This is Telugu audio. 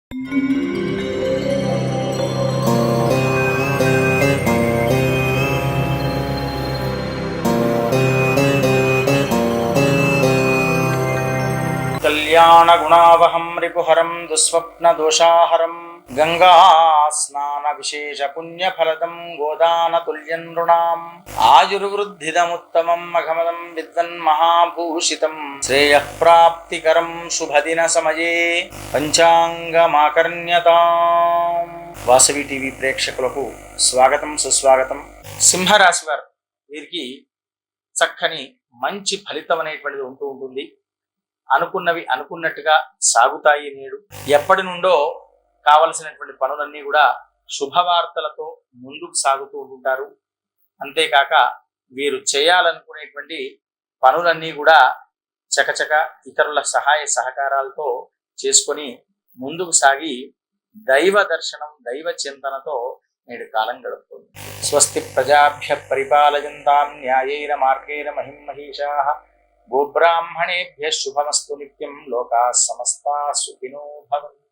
కళ్యాణ గుణావహం రిపుహరం దుస్వప్న దోషాహరం గంగా స్నాన విశేష పుణ్యఫలదం గోదాన తుల్యం నృణాం ఆయుర్వృద్ధిదముత్తమం మఘమదం విద్వన్ మహాభూషితం శ్రేయః ప్రాప్తికరం శుభదిన సమయే పంచాంగమాకర్ణ్యతాం. వాసవి టీవీ ప్రేక్షకులకు స్వాగతం, సుస్వాగతం. సింహరాశి వారు, వీరికి చక్కని మంచి ఫలితం అనేటువంటిది ఉంటూ ఉంటుంది. అనుకున్నవి అనుకున్నట్టుగా సాగుతాయి. నేడు ఎప్పటి నుండో కావలసినటువంటి పనులన్నీ కూడా శుభవార్తలతో ముందుకు సాగుతూ ఉంటారు. అంతేకాక వీరు చేయాలనుకునేటువంటి పనులన్నీ కూడా చకచక ఇతరుల సహాయ సహకారాలతో చేసుకొని ముందుకు సాగి దైవ దర్శనం, దైవ చింతనతో నేడు కాలం గడుపుతుంది. స్వస్తి ప్రజాభ్య పరిపాలయంతాం న్యాయేన మార్గేణ మహిం మహిషాః. గోబ్రాహ్మణేభ్యః శుభమస్తు నిత్యం. లోకాః సమస్తాః సుఖినో భవంతు.